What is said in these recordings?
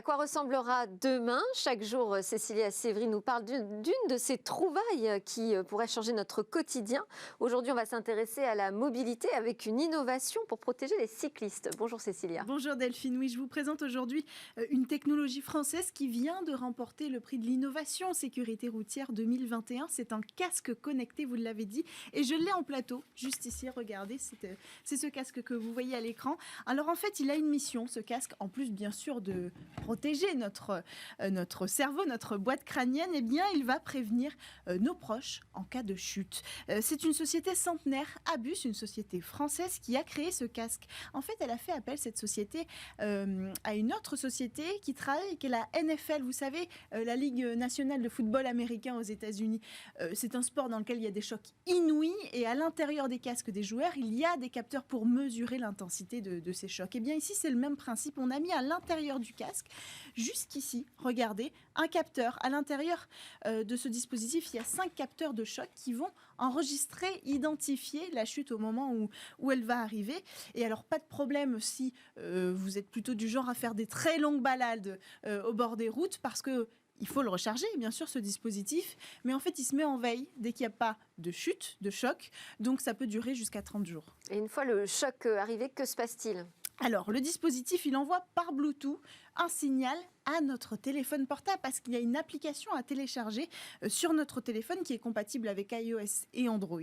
À quoi ressemblera demain? Chaque jour, Cécilia Sévry nous parle d'une de ces trouvailles qui pourrait changer notre quotidien. Aujourd'hui, on va s'intéresser à la mobilité avec une innovation pour protéger les cyclistes. Bonjour Cécilia. Bonjour Delphine, oui, je vous présente aujourd'hui une technologie française qui vient de remporter le prix de l'innovation sécurité routière 2021. C'est un casque connecté, vous l'avez dit, et je l'ai en plateau, juste ici, regardez, c'est ce casque que vous voyez à l'écran. Alors en fait, il a une mission, ce casque, en plus bien sûr de protéger notre cerveau, notre boîte crânienne, eh bien il va prévenir nos proches en cas de chute. C'est une société centenaire, Abus, une société française qui a créé ce casque. En fait, elle a fait appel, cette société, à une autre société qui travaille, qui est la NFL, vous savez, la Ligue nationale de football américain aux États-Unis. C'est un sport dans lequel il y a des chocs inouïs et à l'intérieur des casques des joueurs, il y a des capteurs pour mesurer l'intensité de ces chocs. Et bien ici, c'est le même principe. On a mis à l'intérieur du casque, jusqu'ici, regardez, un capteur. À l'intérieur de ce dispositif, il y a 5 capteurs de choc qui vont enregistrer, identifier la chute au moment où elle va arriver. Et alors, pas de problème si vous êtes plutôt du genre à faire des très longues balades au bord des routes, parce que il faut le recharger, bien sûr, ce dispositif, mais en fait, il se met en veille dès qu'il n'y a pas de chute, de choc, donc ça peut durer jusqu'à 30 jours. Et une fois le choc arrivé, que se passe-t-il ? Alors, le dispositif, il envoie par Bluetooth un signal à notre téléphone portable parce qu'il y a une application à télécharger sur notre téléphone qui est compatible avec iOS et Android.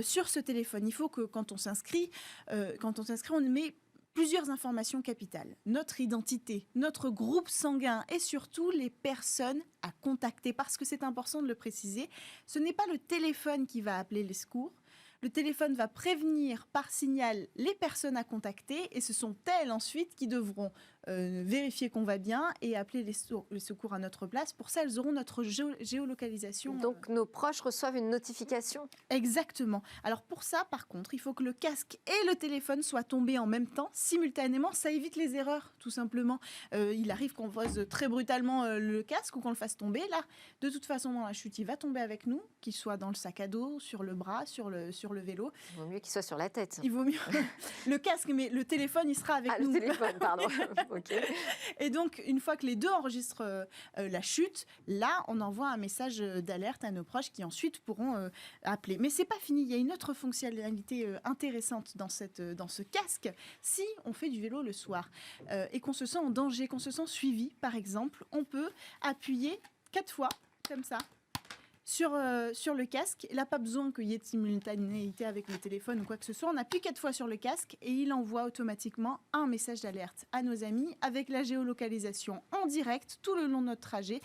Sur ce téléphone, il faut que quand on s'inscrit, on met plusieurs informations capitales. Notre identité, notre groupe sanguin et surtout les personnes à contacter. Parce que c'est important de le préciser, ce n'est pas le téléphone qui va appeler les secours. Le téléphone va prévenir par signal les personnes à contacter et ce sont elles ensuite qui devront vérifier qu'on va bien et appeler les secours à notre place. Pour ça, elles auront notre géolocalisation. Donc nos proches reçoivent une notification ? Exactement. Alors pour ça, par contre, il faut que le casque et le téléphone soient tombés en même temps, simultanément. Ça évite les erreurs, tout simplement. Il arrive qu'on pose très brutalement le casque ou qu'on le fasse tomber. Là, de toute façon, dans la chute, il va tomber avec nous, qu'il soit dans le sac à dos, sur le bras, sur le vélo. Il vaut mieux qu'il soit sur la tête. Il vaut mieux le casque, mais le téléphone, il sera avec nous. Le téléphone, pardon. Okay. Et donc, une fois que les deux enregistrent la chute, là, on envoie un message d'alerte à nos proches qui ensuite pourront appeler. Mais c'est pas fini. Il y a une autre fonctionnalité intéressante dans ce casque. Si on fait du vélo le soir et qu'on se sent en danger, qu'on se sent suivi, par exemple, on peut appuyer 4 fois, comme ça, sur le casque. Là, pas besoin qu'il y ait de simultanéité avec le téléphone ou quoi que ce soit. On appuie 4 fois sur le casque et il envoie automatiquement un message d'alerte à nos amis avec la géolocalisation en direct tout le long de notre trajet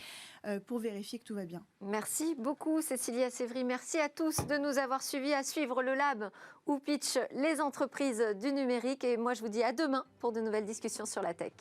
pour vérifier que tout va bien. Merci beaucoup Cécilia Sévry. Merci à tous de nous avoir suivis, à suivre le Lab où pitch les entreprises du numérique. Et moi, je vous dis à demain pour de nouvelles discussions sur la tech.